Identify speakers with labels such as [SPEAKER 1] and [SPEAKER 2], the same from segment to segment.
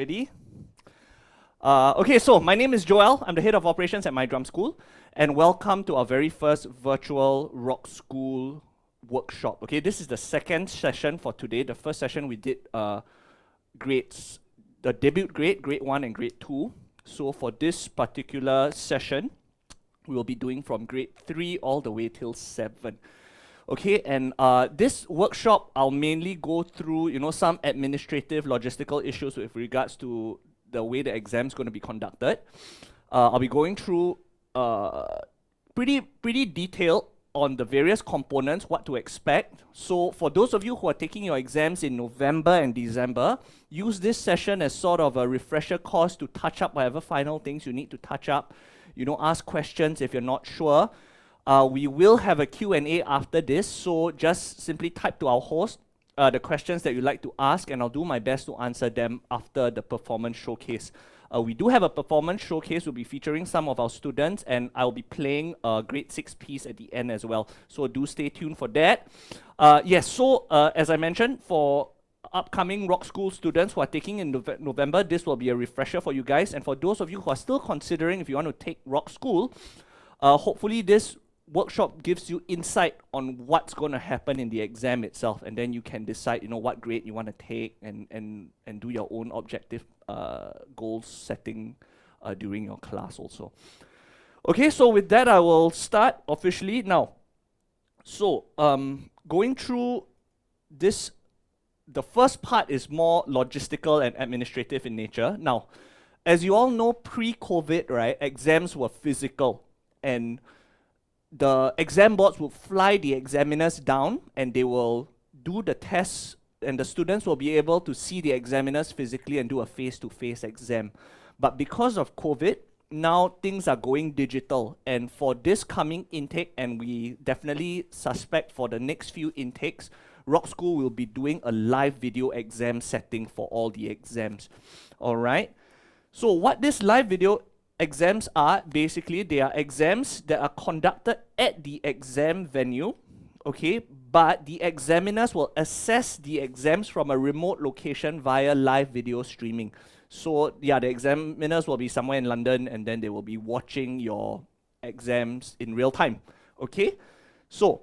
[SPEAKER 1] Ready? Okay, so my name is Joel. I'm the head of operations at my drum school, and welcome to our very first virtual rock school workshop. Okay, this is the second session for today. The first session we did grades, the debut grade, grade 1 and grade 2. So for this particular session, we will be doing from grade 3 all the way till 7. Okay, and this workshop, I'll mainly go through, some administrative, logistical issues with regards to the way the exam's going to be conducted. I'll be going through pretty detailed on the various components, what to expect. So for those of you who are taking your exams in November and December, use this session as sort of a refresher course to touch up whatever final things you need to touch up. Ask questions if you're not sure. We will have a Q&A after this, so just simply type to our host the questions that you'd like to ask, and I'll do my best to answer them after the performance showcase. We do have a performance showcase. We'll be featuring some of our students, and I'll be playing a grade 6 piece at the end as well, so do stay tuned for that. So as I mentioned, for upcoming rock school students who are taking in November, this will be a refresher for you guys, and for those of you who are still considering if you want to take rock school, hopefully this workshop gives you insight on what's going to happen in the exam itself, and then you can decide what grade you want to take and do your own objective goal setting during your class also. Okay, so with that I will start officially now. So going through this, the first part is more logistical and administrative in nature. Now, as you all know, pre-COVID, right, exams were physical, and the exam boards will fly the examiners down and they will do the tests, and the students will be able to see the examiners physically and do a face-to-face exam. But because of COVID, now things are going digital, and for this coming intake, and we definitely suspect for the next few intakes, Rock School will be doing a live video exam setting for all the exams. Alright, so what this live video exams are, basically they are exams that are conducted at the exam venue, okay, but the examiners will assess the exams from a remote location via live video streaming. So yeah, the examiners will be somewhere in London, and then they will be watching your exams in real time, okay? So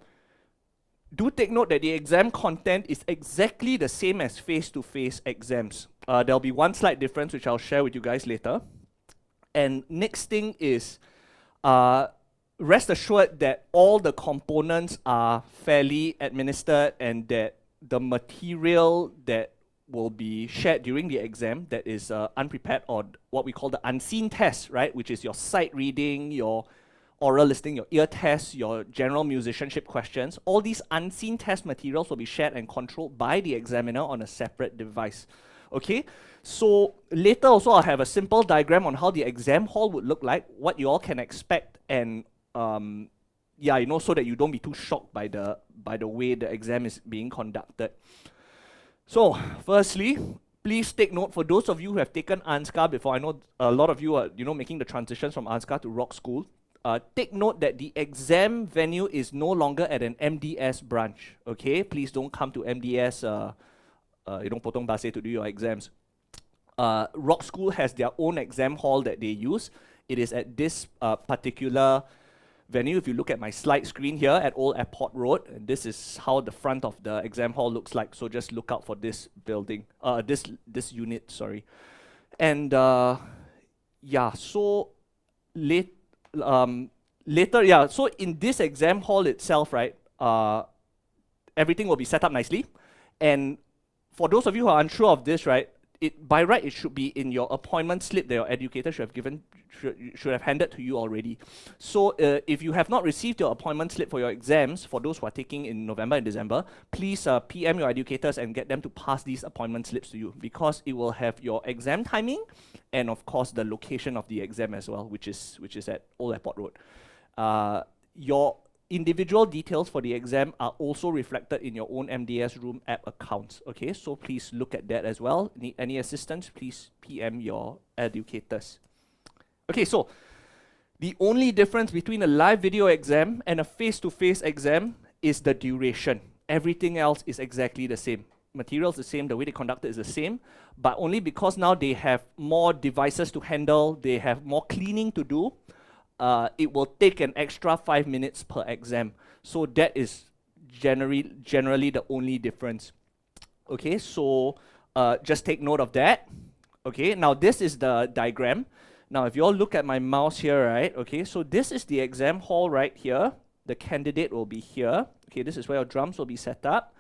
[SPEAKER 1] do take note that the exam content is exactly the same as face-to-face exams. There'll be one slight difference which I'll share with you guys later. And next thing is, rest assured that all the components are fairly administered, and that the material that will be shared during the exam that is unprepared, or what we call the unseen test, right, which is your sight reading, your oral listening, your ear test, your general musicianship questions, all these unseen test materials will be shared and controlled by the examiner on a separate device. Okay, so later also I'll have a simple diagram on how the exam hall would look like, what you all can expect, and so that you don't be too shocked by the way the exam is being conducted. So firstly, please take note, for those of you who have taken ANSCA before, I know a lot of you are making the transitions from ANSCA to Rock School. Take note that the exam venue is no longer at an MDS branch. Okay, please don't come to MDS Potong Pasir to do your exams. Rock School has their own exam hall that they use. It is at this particular venue. If you look at my slide screen here at Old Airport Road, and this is how the front of the exam hall looks like. So just look out for this building, this unit, sorry. And so later, so in this exam hall itself, right, everything will be set up nicely. And for those of you who are unsure of this, right, by right it should be in your appointment slip that your educator should have handed to you already. So if you have not received your appointment slip for your exams, for those who are taking in November and December, please PM your educators and get them to pass these appointment slips to you, because it will have your exam timing and of course the location of the exam as well, which is at Old Airport Road. Your individual details for the exam are also reflected in your own MDS Room app accounts, okay? So please look at that as well. Need any assistance, please PM your educators. Okay, so the only difference between a live video exam and a face-to-face exam is the duration. Everything else is exactly the same. material is the same, the way they conduct it is the same, but only because now they have more devices to handle, they have more cleaning to do, it will take an extra 5 minutes per exam. So that is generally the only difference. Okay, so just take note of that. Okay, now this is the diagram. Now if you all look at my mouse here, right, okay, so this is the exam hall right here. The candidate will be here. Okay, this is where your drums will be set up.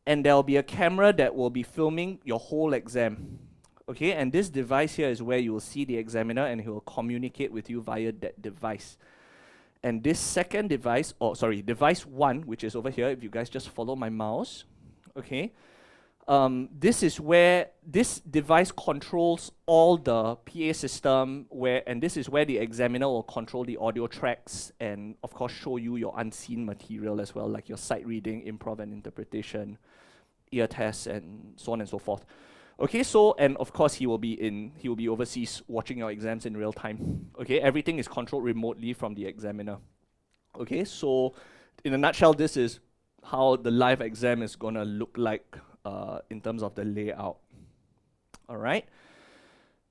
[SPEAKER 1] And there will be a camera that will be filming your whole exam. Okay, and this device here is where you will see the examiner and he will communicate with you via that device. And this second device, device 1, which is over here, if you guys just follow my mouse, okay, this is where this device controls all the PA system, and this is where the examiner will control the audio tracks and of course show you your unseen material as well, like your sight reading, improv and interpretation, ear tests, and so on and so forth. Okay, so, and of course he will be overseas watching your exams in real time. Okay, everything is controlled remotely from the examiner. Okay, so in a nutshell, this is how the live exam is gonna look like in terms of the layout. All right.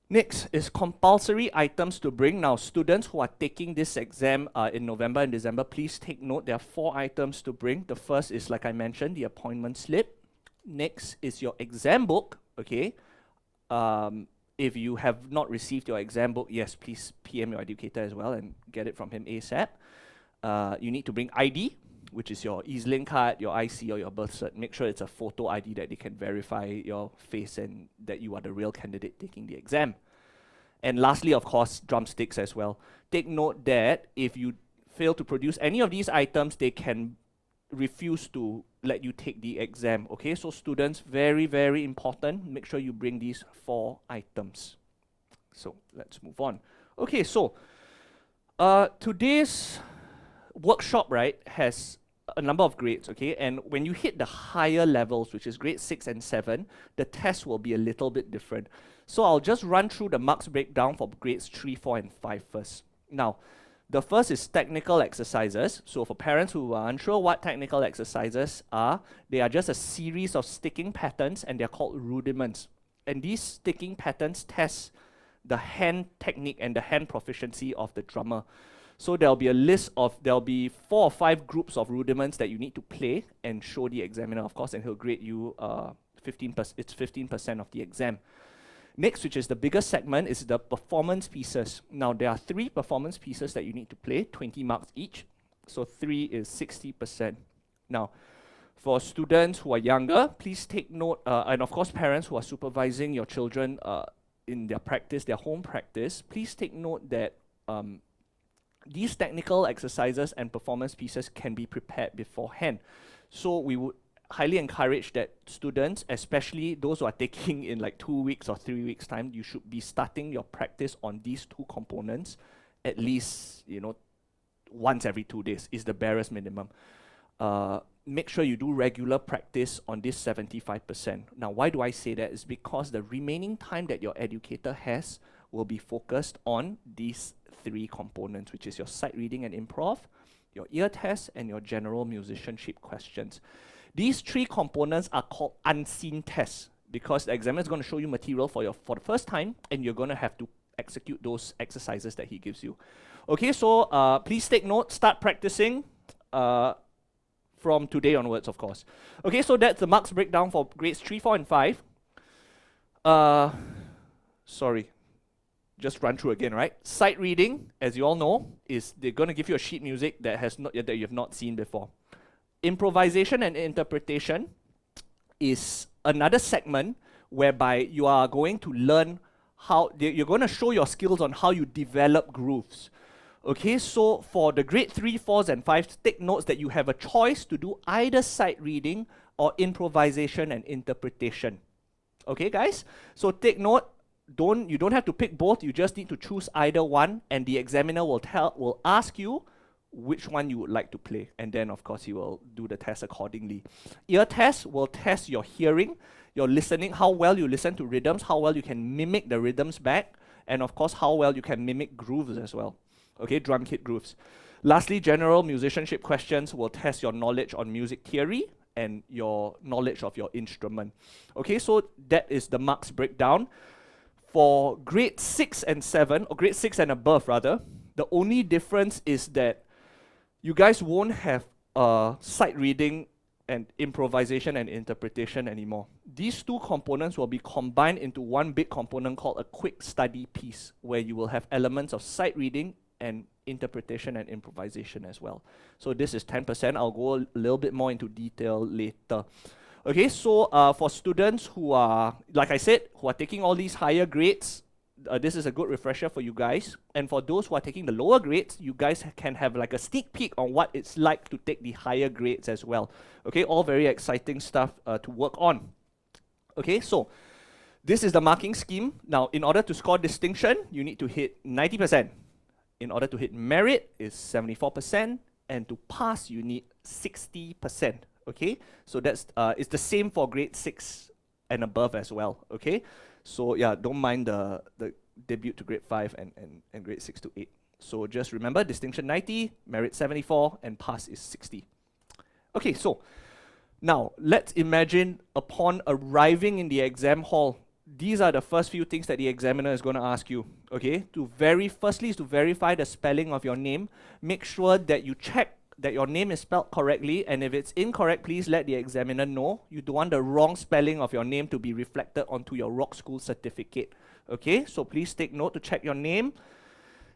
[SPEAKER 1] Next is compulsory items to bring. Now, students who are taking this exam in November and December, please take note, there are 4 items to bring. The first is, like I mentioned, the appointment slip. Next is your exam book, okay? If you have not received your exam book, yes, please PM your educator as well and get it from him ASAP. You need to bring ID, which is your EZ-Link card, your IC, or your birth cert. Make sure it's a photo ID that they can verify your face and that you are the real candidate taking the exam. And lastly, of course, drumsticks as well. Take note that if you fail to produce any of these items, they can refuse to let you take the exam. Okay, so students, very, very important. Make sure you bring these 4 items. So let's move on. Okay, so today's workshop, right, has a number of grades, okay? And when you hit the higher levels, which is grade 6 and 7, the test will be a little bit different. So I'll just run through the marks breakdown for grades 3, 4, and 5 first. Now, the first is technical exercises. So for parents who are unsure what technical exercises are, they are just a series of sticking patterns and they're called rudiments. And these sticking patterns test the hand technique and the hand proficiency of the drummer. So there'll be there'll be 4 or 5 groups of rudiments that you need to play and show the examiner, of course, and he'll grade you 15% of the exam. Next, which is the biggest segment, is the performance pieces. Now, there are 3 performance pieces that you need to play, 20 marks each. So 3 is 60%. Now, for students who are younger, please take note, and of course parents who are supervising your children in their practice, their home practice, please take note that these technical exercises and performance pieces can be prepared beforehand. So we would highly encourage that students, especially those who are taking in like 2 weeks or 3 weeks time, you should be starting your practice on these 2 components at least, once every 2 days is the barest minimum. Make sure you do regular practice on this 75%. Now, why do I say that? It's because the remaining time that your educator has will be focused on these 3 components, which is your sight reading and improv, your ear test, and your general musicianship questions. These 3 components are called unseen tests because the examiner is going to show you material for the first time, and you're going to have to execute those exercises that he gives you. Okay, so please take note, start practicing from today onwards, of course. Okay, so that's the marks breakdown for grades 3, 4, and 5. Sorry. Just run through again, right? Sight reading, as you all know, is they're going to give you a sheet music that you have not seen before. Improvisation and interpretation is another segment whereby you are going to learn you're going to show your skills on how you develop grooves. Okay, so for the grade 3, 4s, and 5s, take notes that you have a choice to do either sight reading or improvisation and interpretation. Okay, guys? So take note. You don't have to pick both, you just need to choose either one, and the examiner will ask you which one you would like to play, and then of course he will do the test accordingly. Ear test will test your hearing, your listening, how well you listen to rhythms, how well you can mimic the rhythms back, and of course how well you can mimic grooves as well. Okay, drum kit grooves. Lastly, general musicianship questions will test your knowledge on music theory and your knowledge of your instrument. Okay, so that is the marks breakdown. For grade 6 and 7, or grade 6 and above rather, the only difference is that you guys won't have sight reading and improvisation and interpretation anymore. These two components will be combined into one big component called a quick study piece, where you will have elements of sight reading and interpretation and improvisation as well. So this is 10%. I'll go a little bit more into detail later. Okay, so for students who are, like I said, who are taking all these higher grades, this is a good refresher for you guys. And for those who are taking the lower grades, you guys can have like a sneak peek on what it's like to take the higher grades as well. Okay, all very exciting stuff to work on. Okay, so this is the marking scheme. Now, in order to score distinction, you need to hit 90%. In order to hit merit is 74%, and to pass, you need 60%. Okay, so that's it's the same for grade 6 and above as well. Okay, so yeah, don't mind the debut to grade 5 and grade 6 to 8. So just remember, distinction 90, merit 74, and pass is 60. Okay, so now let's imagine upon arriving in the exam hall, these are the first few things that the examiner is going to ask you. Okay, firstly is to verify the spelling of your name. Make sure that you check that your name is spelled correctly, and if it's incorrect, please let the examiner know. You don't want the wrong spelling of your name to be reflected onto your rock school certificate. Okay, so please take note to check your name.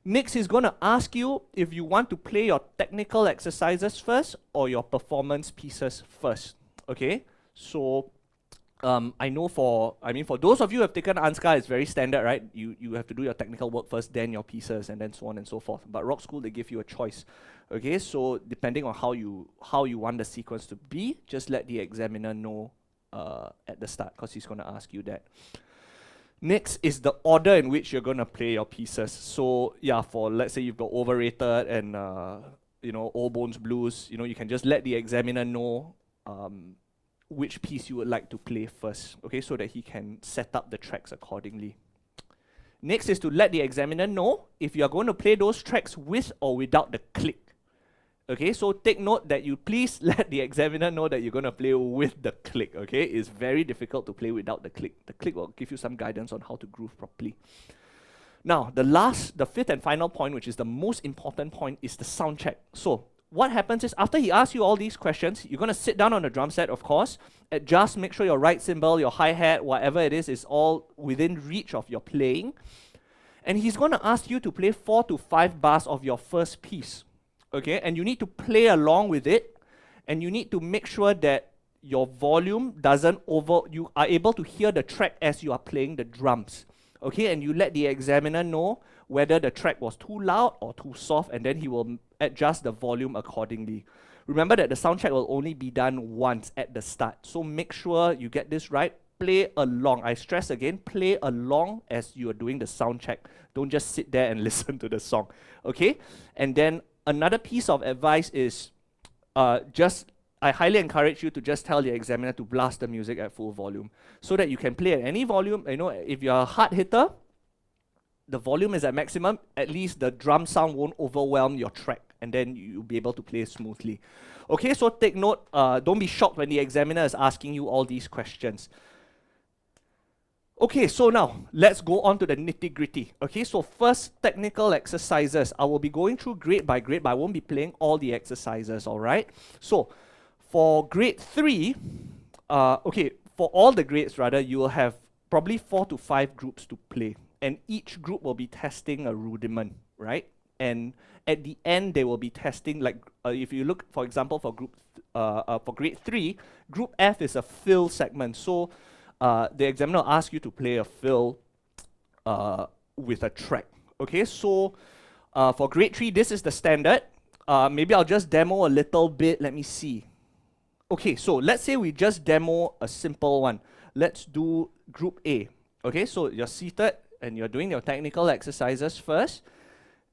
[SPEAKER 1] Next, he's going to ask you if you want to play your technical exercises first or your performance pieces first. Okay, so I know for those of you who have taken ANSCA, it's very standard, right? You have to do your technical work first, then your pieces, and then so on and so forth. But rock school, they give you a choice. Okay, so depending on how you want the sequence to be, just let the examiner know at the start, because he's going to ask you that. Next is the order in which you're going to play your pieces. So yeah, for let's say you've got Overrated and Old Bones Blues, you can just let the examiner know which piece you would like to play first, okay, so that he can set up the tracks accordingly. Next is to let the examiner know if you are going to play those tracks with or without the click. Okay, so take note that you please let the examiner know that you're going to play with the click, okay? It's very difficult to play without the click. The click will give you some guidance on how to groove properly. Now, the fifth and final point, which is the most important point, is the sound check. So, what happens is, after he asks you all these questions, you're going to sit down on the drum set, of course, adjust, make sure your right cymbal, your hi-hat, whatever it is all within reach of your playing. And he's going to ask you to play 4 to 5 bars of your first piece. Okay, and you need to play along with it, and you need to make sure that your volume you are able to hear the track as you are playing the drums. Okay, and you let the examiner know whether the track was too loud or too soft, and then he will adjust the volume accordingly. Remember that the sound check will only be done once at the start, so make sure you get this right. Play along. I stress again, play along as you are doing the sound check. Don't just sit there and listen to the song. Okay, and then another piece of advice is I highly encourage you to just tell the examiner to blast the music at full volume so that you can play at any volume. If you're a hard hitter, the volume is at maximum, at least the drum sound won't overwhelm your track, and then you'll be able to play smoothly. Okay, so take note, don't be shocked when the examiner is asking you all these questions. Okay, so now let's go on to the nitty-gritty. Okay, so first, technical exercises. I will be going through grade by grade, but I won't be playing all the exercises, all right? So for grade 3, for all the grades rather, you will have probably 4 to 5 groups to play, and each group will be testing a rudiment, right? And at the end, they will be testing, like if you look, for example, for grade 3, group F is a fill segment. So the examiner will ask you to play a fill with a track. Okay, so for grade 3, this is the standard. Maybe I'll just demo a little bit. Let me see. Okay, so let's say we just demo a simple one. Let's do group A. Okay, so you're seated and you're doing your technical exercises first.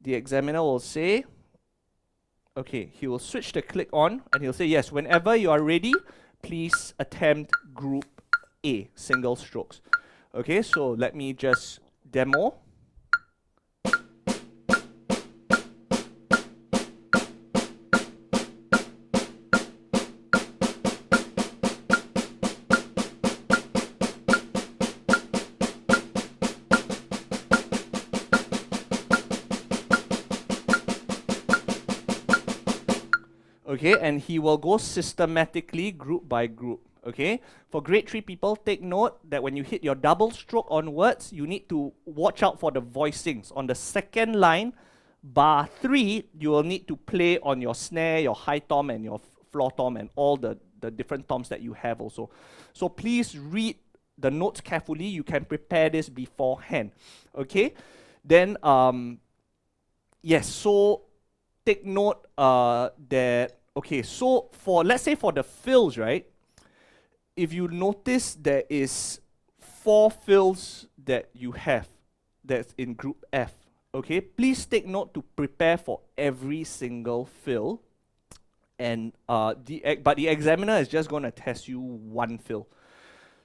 [SPEAKER 1] The examiner will say, okay, he will switch the click on and he'll say, yes, whenever you are ready, please attempt group A, single strokes. Okay, so let me just demo. Okay, and he will go systematically group by group. Okay, for grade 3 people, take note that when you hit your double stroke onwards, you need to watch out for the voicings. On the second line, bar 3, you will need to play on your snare, your high tom, and your floor tom, and all the different toms that you have also. So please read the notes carefully. You can prepare this beforehand. Okay, then yes, so take note that, okay, so for, let's say for the fills, right, if you notice there is 4 fills that you have that's in group F, okay, please take note to prepare for every single fill, and but the examiner is just going to test you 1 fill.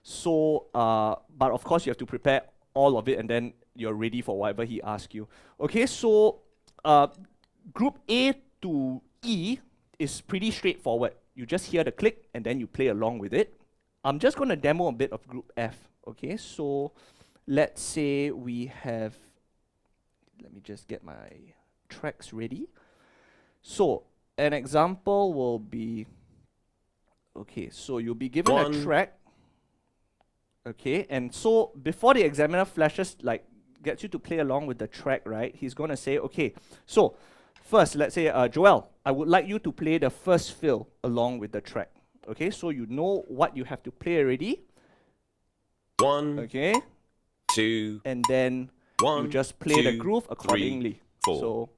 [SPEAKER 1] So, but of course you have to prepare all of it, and then you're ready for whatever he asks you. Okay, so group A to E is pretty straightforward. You just hear the click and then you play along with it. I'm just going to demo a bit of group F. Okay, so let's say we have, let me just get my tracks ready. So an example will be, okay, so you'll be given a track. Okay, and so before the examiner flashes, like, gets you to play along with the track, right, he's going to say, okay, so first, let's say, Joel, I would like you to play the first fill along with the track. Okay, so you know what you have to play already.
[SPEAKER 2] 1,
[SPEAKER 1] okay,
[SPEAKER 2] 2,
[SPEAKER 1] and then
[SPEAKER 2] 1,
[SPEAKER 1] you just play the groove accordingly.
[SPEAKER 2] 3, 4.
[SPEAKER 1] So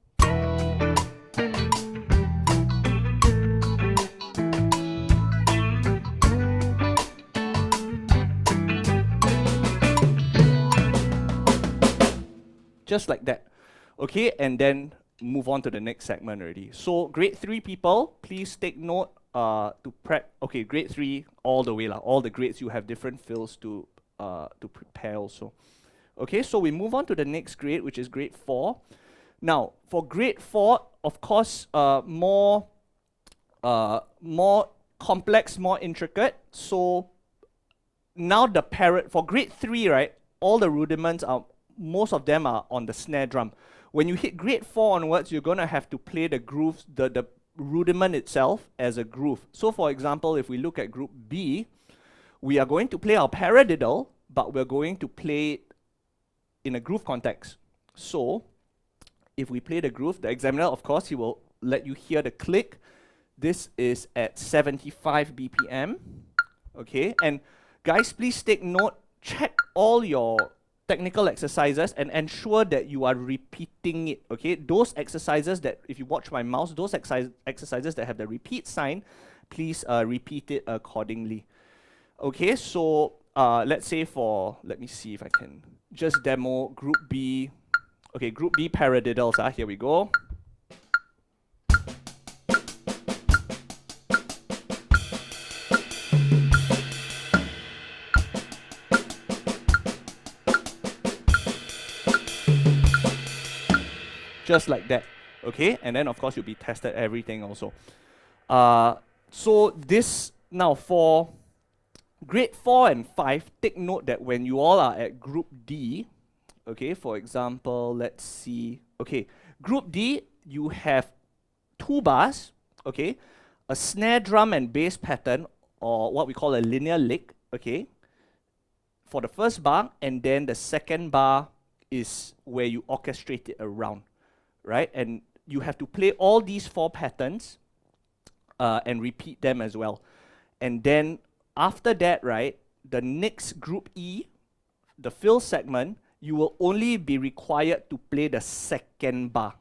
[SPEAKER 1] just like that. Okay, and then move on to the next segment already. So grade 3 people, please take note to prep. Okay, grade 3 all the way lah. All the grades, you have different fills to prepare also. Okay, so we move on to the next grade, which is grade 4. Now, for grade 4, of course, more complex, more intricate. So now the for grade 3, right, all the rudiments are, most of them are on the snare drum. When you hit grade 4 onwards, you're gonna have to play the grooves, the rudiment itself as a groove. So for example, if we look at group B, we are going to play our paradiddle, but we're going to play it in a groove context. So if we play the groove, the examiner, of course, he will let you hear the click. This is at 75 BPM. Okay, and guys, please take note, check all your technical exercises and ensure that you are repeating it. Okay, those exercises that, if you watch my mouse, those exercises that have the repeat sign, please repeat it accordingly. Okay, so let's say for, let me see if I can just demo group B. Okay, group B paradiddles. Here we go. Just like that. Okay, and then of course you'll be tested everything also. So this, now for grade 4 and 5, take note that when you all are at group D, okay, for example, let's see, okay, group D, you have 2 bars, okay, a snare drum and bass pattern, or what we call a linear lick, okay, for the first bar, and then the second bar is where you orchestrate it around, right? And you have to play all these 4 patterns and repeat them as well. And then after that, right, the next group E, the fill segment, you will only be required to play the second bar.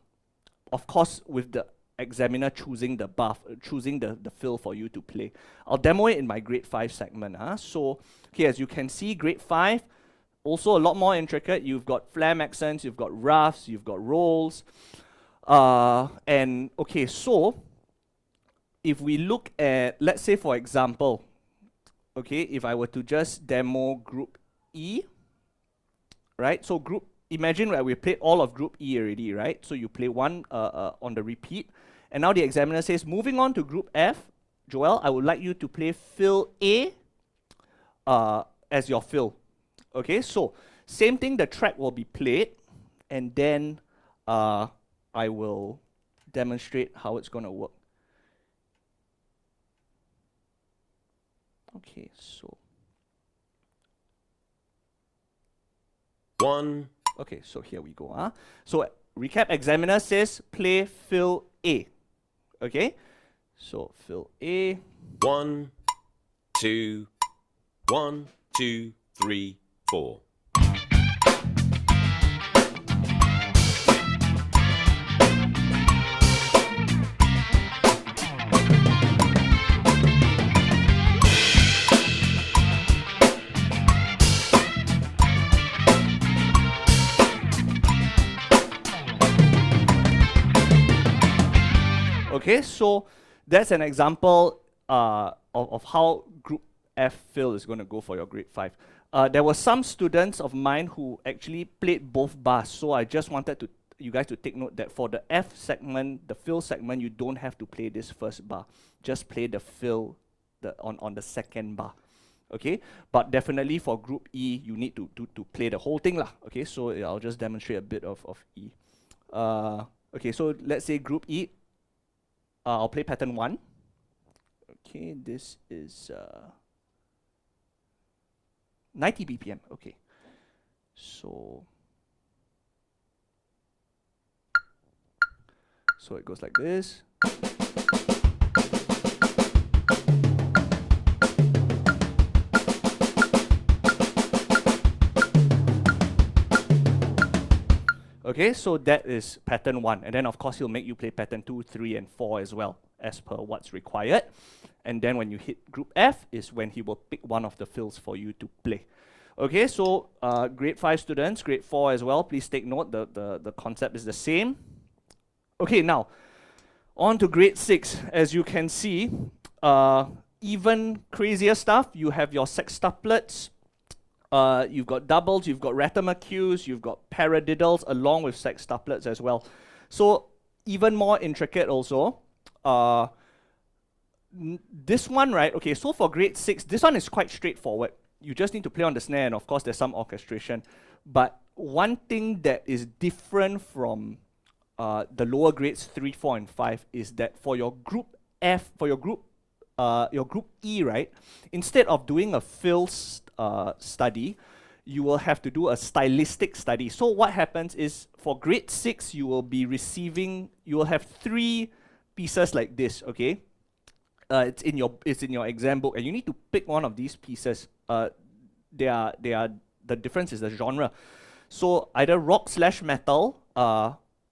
[SPEAKER 1] Of course, with the examiner choosing the bar, choosing the fill for you to play. I'll demo it in my grade 5 segment. So, okay, as you can see, grade 5, also a lot more intricate. You've got flam accents, you've got roughs, you've got rolls. And, okay, so, if we look at, let's say for example, okay, if I were to just demo group E, right? So imagine that we played all of group E already, right? So you play one on the repeat. And now the examiner says, moving on to group F, Joel, I would like you to play fill A as your fill. Okay, so same thing, the track will be played, and then I will demonstrate how it's going to work. Okay, so
[SPEAKER 2] 1,
[SPEAKER 1] okay, so here we go. So recap, examiner says play fill A. Okay, so fill A.
[SPEAKER 2] 1, 2, 1, 2, 3, 4.
[SPEAKER 1] Okay, so that's an example of how Group F fill is going to go for your grade 5. There were some students of mine who actually played both bars, so I just wanted you guys to take note that for the F segment, the fill segment, you don't have to play this first bar. Just play the fill on the second bar. Okay, but definitely for Group E, you need to play the whole thing lah. Okay, so I'll just demonstrate a bit of E. Okay, so let's say Group E. I'll play pattern 1. Okay, this is 90 BPM. Okay, so it goes like this. Okay, so that is pattern 1. And then, of course, he'll make you play pattern 2, 3, and 4 as well, as per what's required. And then when you hit Group F is when he will pick one of the fills for you to play. Okay, so grade 5 students, grade 4 as well, please take note, the concept is the same. Okay, now, on to grade 6. As you can see, even crazier stuff. You have your sextuplets, you've got doubles, you've got ratamacus, you've got paradiddles along with sextuplets as well. So even more intricate also. This one, right? Okay, so for grade 6, this one is quite straightforward. You just need to play on the snare, and of course there's some orchestration. But one thing that is different from the lower grades 3, 4, and 5 is that for your group F, for your group E, right? Instead of doing a fill study, you will have to do a stylistic study. So what happens is for grade 6, you will have 3 pieces like this, okay? It's in your exam book, and you need to pick one of these pieces. The difference is the genre. So either rock/metal,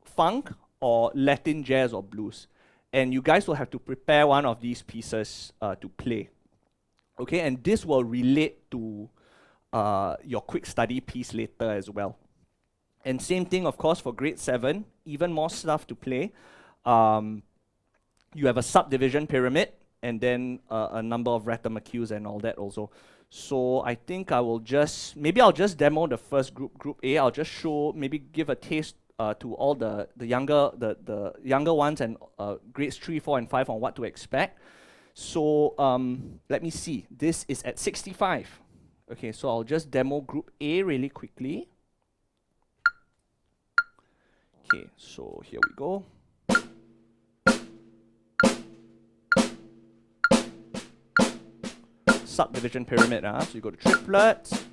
[SPEAKER 1] funk, or Latin jazz or blues. And you guys will have to prepare one of these pieces to play. Okay, and this will relate to your quick study piece later as well. And same thing, of course, for grade 7, even more stuff to play. You have a subdivision pyramid, and then a number of ratamacus and all that also. So I think I'll just demo the first group A. I'll just give a taste to all the younger ones and grades 3, 4, and 5 on what to expect. So let me see. This is at 65. Okay, so I'll just demo group A really quickly. Okay, so here we go. Subdivision pyramid, so you go to triplets.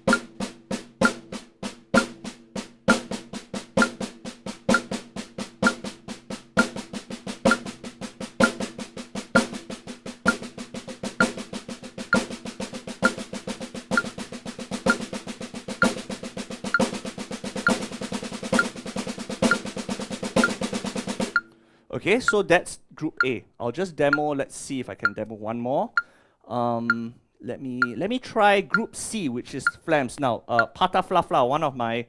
[SPEAKER 1] Okay, so that's group A. I'll just demo. Let's see if I can demo one more. Let me try group C, which is flams. Now, Pata Fla, one of my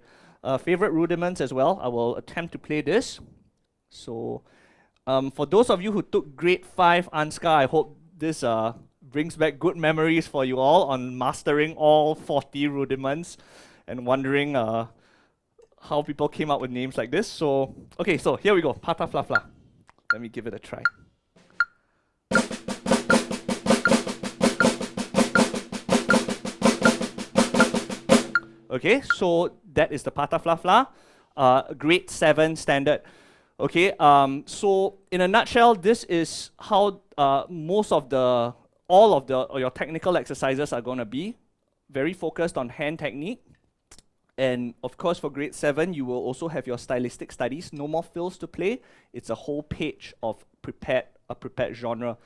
[SPEAKER 1] favorite rudiments as well. I will attempt to play this. So, for those of you who took grade 5 Anska, I hope this brings back good memories for you all on mastering all 40 rudiments and wondering how people came up with names like this. So, okay, so here we go. Pata Fla. Let me give it a try. Okay, so that is the Pata Fla, grade 7 standard. Okay, so in a nutshell, this is how most of the all of your technical exercises are going to be very focused on hand technique. And of course, for grade 7, you will also have your stylistic studies. No more fills to play. It's a whole page of a prepared genre.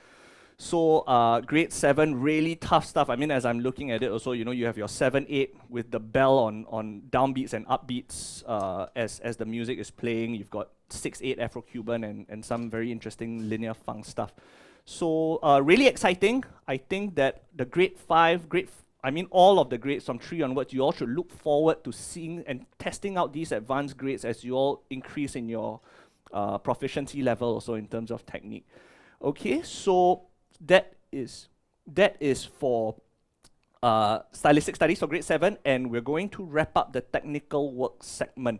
[SPEAKER 1] So grade 7, really tough stuff. I mean, as I'm looking at it also, you know, you have your 7, 8 with the bell on downbeats and upbeats as the music is playing. You've got 6, 8 Afro-Cuban and some very interesting linear funk stuff. So really exciting. I think that the grade 5, all of the grades from 3 onwards, you all should look forward to seeing and testing out these advanced grades as you all increase in your proficiency level also in terms of technique. Okay, so that is for stylistic studies for grade 7, and we're going to wrap up the technical work segment.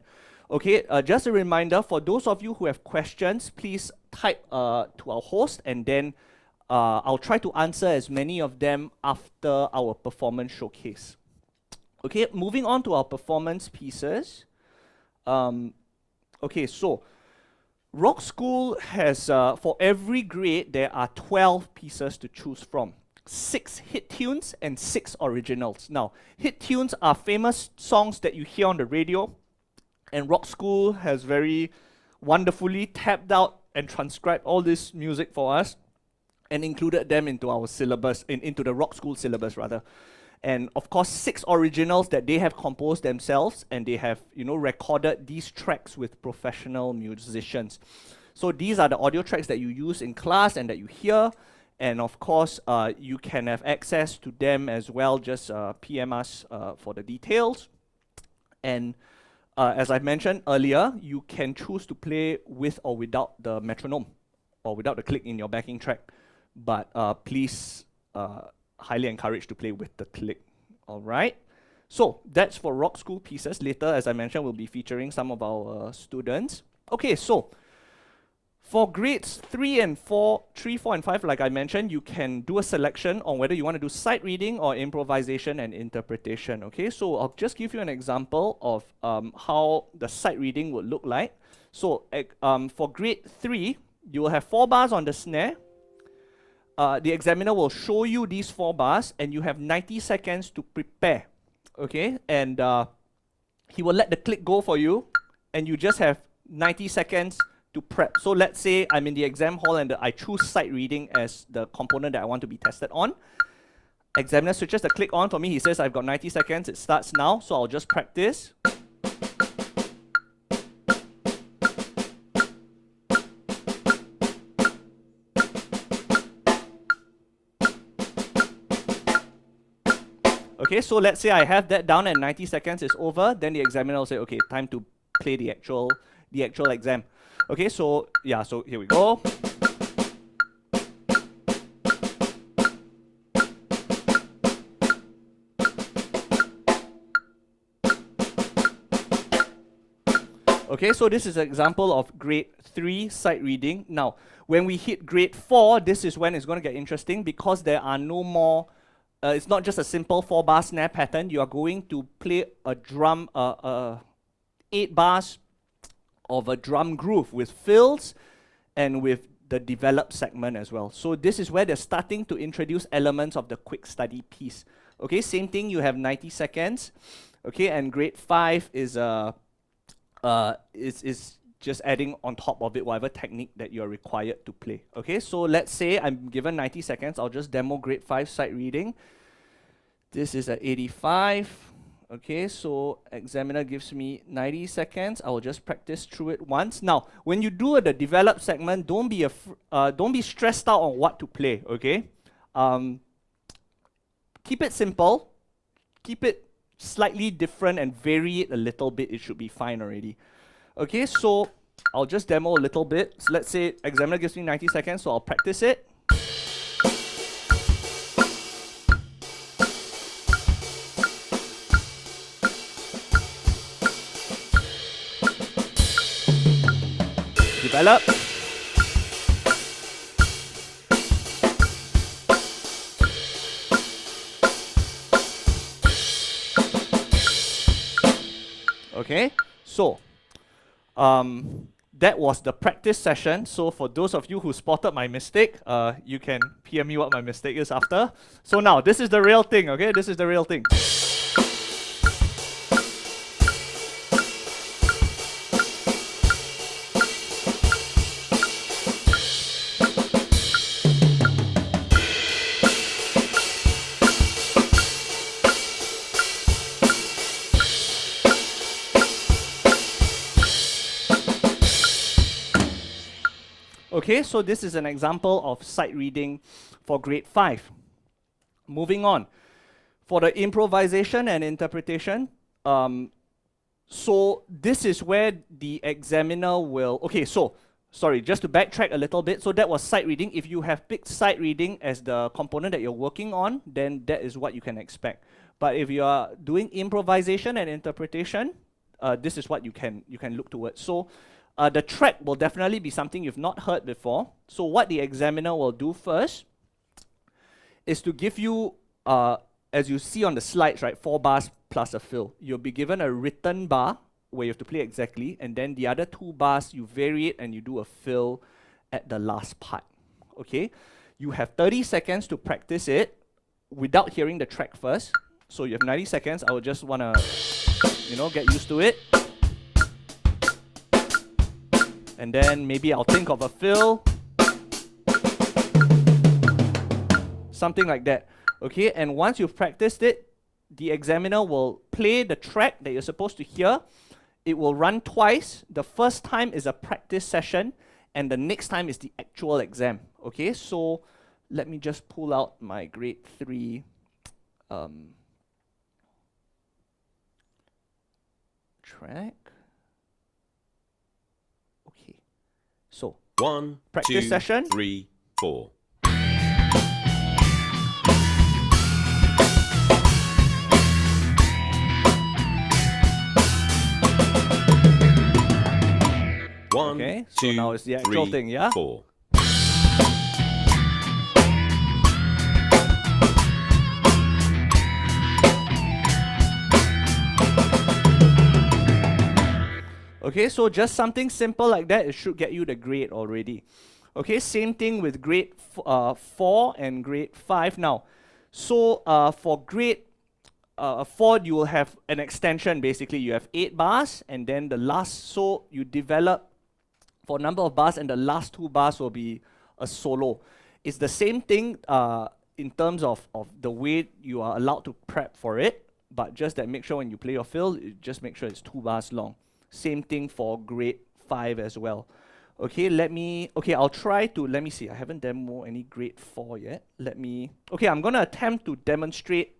[SPEAKER 1] Okay, just a reminder, for those of you who have questions, please type to our host, and then I'll try to answer as many of them after our performance showcase. Okay, moving on to our performance pieces. Okay, so Rock School has, for every grade, there are 12 pieces to choose from. 6 hit tunes and 6 originals. Now, hit tunes are famous songs that you hear on the radio, and Rock School has very wonderfully tapped out and transcribed all this music for us and included them into our syllabus, into the Rock School syllabus rather. And of course, 6 originals that they have composed themselves, and they have, you know, recorded these tracks with professional musicians. So these are the audio tracks that you use in class and that you hear. And of course, you can have access to them as well. Just PM us for the details. And as I mentioned earlier, you can choose to play with or without the metronome or without the click in your backing track. But please, highly encouraged to play with the click. All right. So that's for Rock School pieces. Later, as I mentioned, we'll be featuring some of our students. Okay, so for grades 3, 4, and 5, like I mentioned, you can do a selection on whether you want to do sight reading or improvisation and interpretation. Okay, so I'll just give you an example of how the sight reading would look like. So for grade 3, you will have 4 bars on the snare. The examiner will show you these 4 bars, and you have 90 seconds to prepare. Okay, and he will let the click go for you, and you just have 90 seconds to prep. So let's say I'm in the exam hall and I choose sight reading as the component that I want to be tested on. Examiner switches the click on for me. He says I've got 90 seconds. It starts now, so I'll just practice. Okay, so let's say I have that down and 90 seconds is over, then the examiner will say, okay, time to play the actual exam. Okay, so yeah, so here we go. Okay, so this is an example of grade 3 sight reading. Now, when we hit grade 4, this is when it's going to get interesting, because there are no more it's not just a simple 4-bar snare pattern. You are going to play a drum, 8 bars of a drum groove with fills and with the developed segment as well. So this is where they're starting to introduce elements of the quick study piece. Okay, same thing, you have 90 seconds. Okay, and grade 5 is just adding on top of it whatever technique that you're required to play. Okay, so let's say I'm given 90 seconds. I'll just demo grade 5 sight reading. This is at 85. Okay, so examiner gives me 90 seconds. I will just practice through it once. Now, when you do the developed segment, don't be stressed out on what to play. Okay, keep it simple. Keep it slightly different and vary it a little bit. It should be fine already. Okay, so I'll just demo a little bit. So let's say examiner gives me 90 seconds, so I'll practice it. Develop. Okay, so that was the practice session. So for those of you who spotted my mistake, you can PM me what my mistake is after. So now, this is the real thing, okay? This is the real thing. Okay, so this is an example of sight reading for grade 5. Moving on. For the improvisation and interpretation, so this is where the examiner will, okay, so, sorry, just to backtrack a little bit, so that was sight reading. If you have picked sight reading as the component that you're working on, then that is what you can expect. But if you are doing improvisation and interpretation, this is what you can look towards. So, the track will definitely be something you've not heard before. So what the examiner will do first is to give you, as you see on the slides, right, 4 bars plus a fill. You'll be given a written bar where you have to play exactly, and then the other 2 bars, you vary it and you do a fill at the last part, okay? You have 30 seconds to practice it without hearing the track first. So you have 90 seconds. I would just want to, get used to it. And then maybe I'll think of a fill. Something like that. Okay, and once you've practiced it, the examiner will play the track that you're supposed to hear. It will run twice. The first time is a practice session, and the next time is the actual exam. Okay, so let me just pull out my grade 3 track. So,
[SPEAKER 2] 1,
[SPEAKER 1] practice
[SPEAKER 2] 2,
[SPEAKER 1] session.
[SPEAKER 2] 3, 4.
[SPEAKER 1] Okay, so now it's the actual thing, yeah?
[SPEAKER 2] 4.
[SPEAKER 1] Okay, so just something simple like that, it should get you the grade already. Okay, same thing with grade 4 and grade 5 now. So for grade 4, you will have an extension basically. You have 8 bars, and then the last, so you develop for a number of bars, and the last 2 bars will be a solo. It's the same thing in terms of the way you are allowed to prep for it, but just that make sure when you play your fill, just make sure it's 2 bars long. Same thing for grade 5 as well. Okay, I'll try to, let me see, I haven't demoed any grade 4 yet. Okay, I'm gonna attempt to demonstrate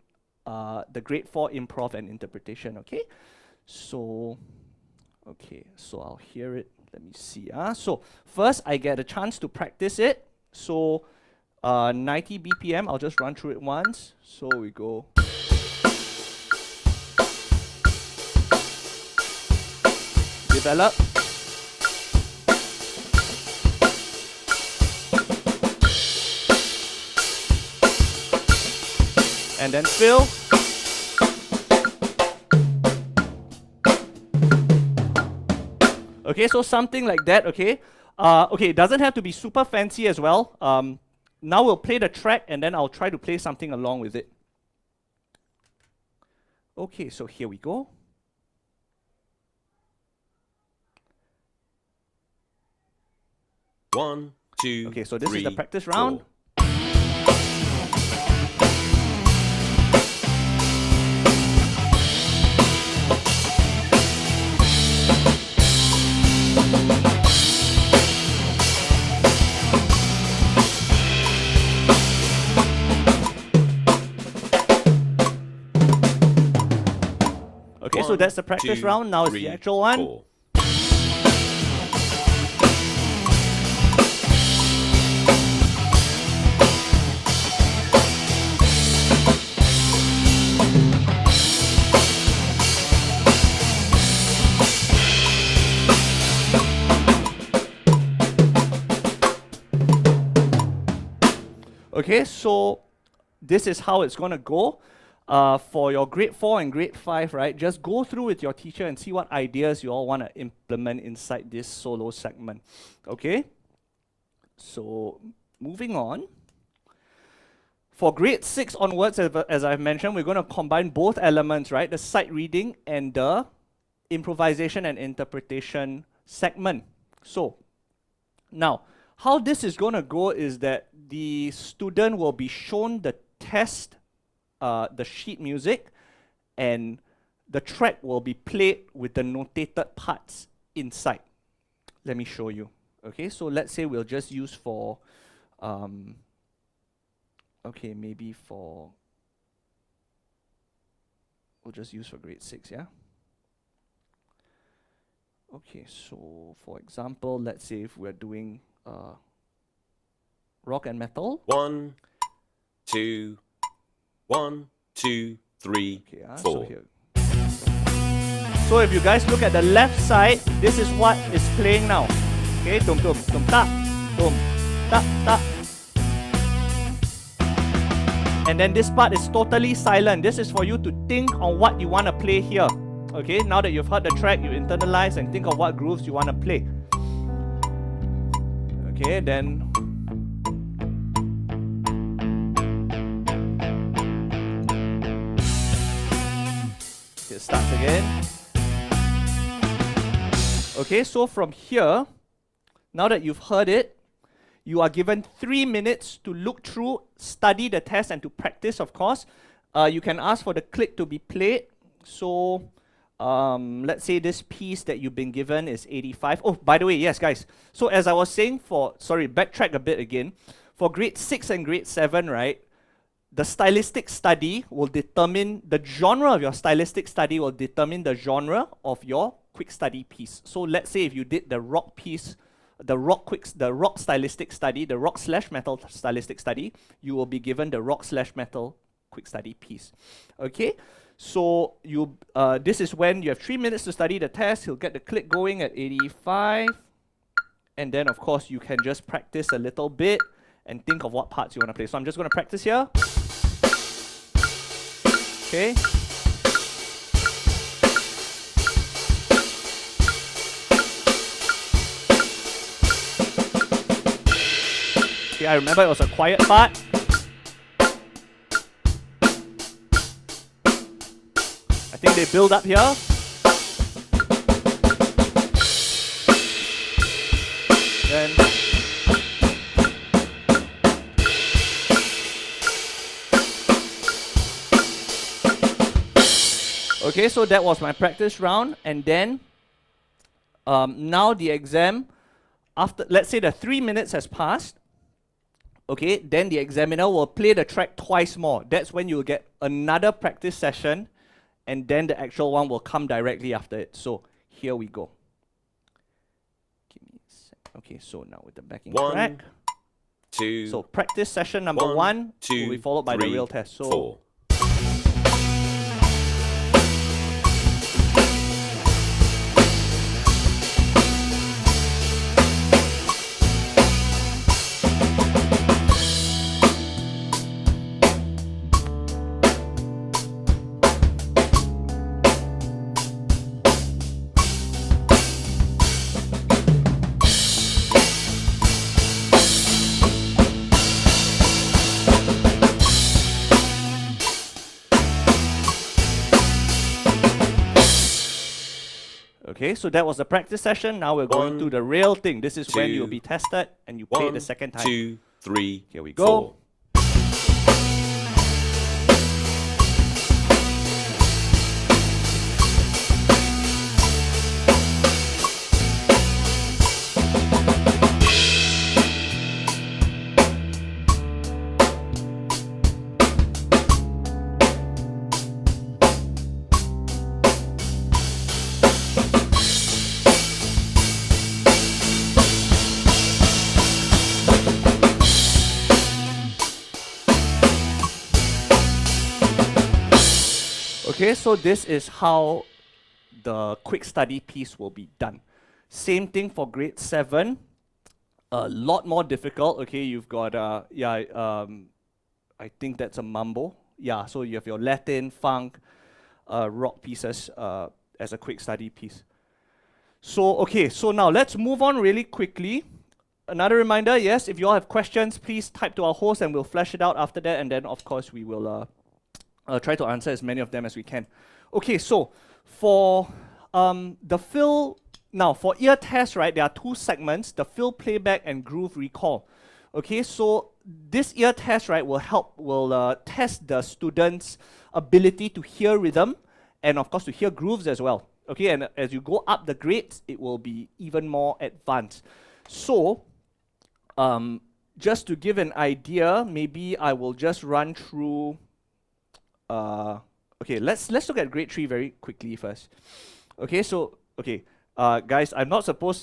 [SPEAKER 1] the grade 4 improv and interpretation, okay? So I'll hear it, let me see. So first I get a chance to practice it. So 90 BPM, I'll just run through it once. So we go. Develop. And then fill. Okay, so something like that, okay? Okay, it doesn't have to be super fancy as well. Now we'll play the track and then I'll try to play something along with it. Okay, so here we go.
[SPEAKER 2] One, two,
[SPEAKER 1] okay, so this
[SPEAKER 2] three,
[SPEAKER 1] is the practice round.
[SPEAKER 2] 4.
[SPEAKER 1] Okay, so that's the practice round. Now it's the actual one.
[SPEAKER 2] 4.
[SPEAKER 1] Okay, so this is how it's going to go. for your grade 4 and grade 5, right, just go through with your teacher and see what ideas you all want to implement inside this solo segment. Okay? So, moving on. For grade 6 onwards, as I've mentioned, we're going to combine both elements, right? The sight reading and the improvisation and interpretation segment. So, now, how this is going to go is that the student will be shown the test, the sheet music, and the track will be played with the notated parts inside. Let me show you. Okay, so let's say we'll just use for, okay, maybe for, we'll just use for grade 6, yeah? Okay, so for example, let's say if we're doing rock and metal.
[SPEAKER 2] 1, 2, 1, 2, 3,
[SPEAKER 1] Okay,
[SPEAKER 2] 4.
[SPEAKER 1] so here. So if you guys look at the left side, this is what is playing now. Okay, dum dum dum ta, dum ta ta. And then this part is totally silent. This is for you to think on what you want to play here. Okay, now that you've heard the track, you internalize and think of what grooves you want to play. Okay, then it starts again. Okay, so from here, now that you've heard it, you are given 3 minutes to look through, study the test, and to practice, of course. You can ask for the click to be played. So, let's say this piece that you've been given is 85. Oh, by the way, yes, guys. So as I was saying backtrack a bit again. For grade 6 and grade 7, right, the stylistic study will determine, the genre of your stylistic study will determine the genre of your quick study piece. So let's say if you did the rock piece, the rock stylistic study, the rock/metal stylistic study, you will be given the rock/metal quick study piece. Okay? So you this is when you have 3 minutes to study the test. He'll get the click going at 85. And then of course you can just practice a little bit and think of what parts you want to play. So I'm just going to practice here. Okay. Okay, I remember it was a quiet part. I think they build up here. Then okay, so that was my practice round, and then now the exam, after, let's say the 3 minutes has passed, okay, then the examiner will play the track twice more. That's when you'll get another practice session, and then the actual one will come directly after it. So here we go. Give me a sec. Okay, so now with the backing
[SPEAKER 2] 1,
[SPEAKER 1] track.
[SPEAKER 2] 2.
[SPEAKER 1] So practice session number 1 will be followed by the real test. So
[SPEAKER 2] 4.
[SPEAKER 1] okay, so that was the practice session. Now we're going
[SPEAKER 2] 1,
[SPEAKER 1] to the real thing. This is when
[SPEAKER 2] 2,
[SPEAKER 1] you'll be tested and you play it the
[SPEAKER 2] 1,
[SPEAKER 1] second time.
[SPEAKER 2] 2, 3.
[SPEAKER 1] Here we go.
[SPEAKER 2] 4.
[SPEAKER 1] Okay, so this is how the quick study piece will be done. Same thing for grade 7. A lot more difficult. Okay, you've got, I think that's a mambo. yeah, so you have your Latin, funk, rock pieces as a quick study piece. So, okay, so now let's move on really quickly. Another reminder, yes, if you all have questions, please type to our host and we'll flash it out after that, and then of course we will try to answer as many of them as we can. Okay, so for the fill, now for ear test, right, there are two segments, the fill playback and groove recall. Okay, so this ear test, right, will test the students' ability to hear rhythm and of course to hear grooves as well. Okay, and as you go up the grades, it will be even more advanced. So, just to give an idea, maybe I will just run through. Okay, let's look at grade 3 very quickly first. Okay, so guys,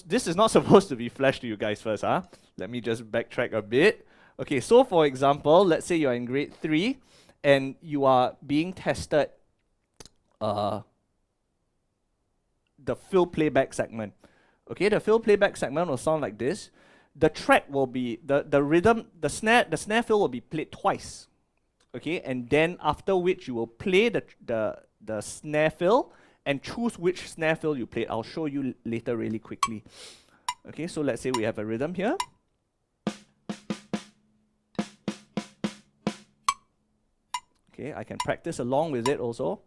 [SPEAKER 1] this is not supposed to be flashed to you guys first, huh? Let me just backtrack a bit. Okay, so for example, let's say you're in grade 3 and you are being tested the fill playback segment. Okay, the fill playback segment will sound like this. The track will be the rhythm, the snare fill will be played twice. Okay, and then after which you will play the snare fill and choose which snare fill you play. I'll show you later really quickly. Okay, so let's say we have a rhythm here. Okay, I can practice along with it also.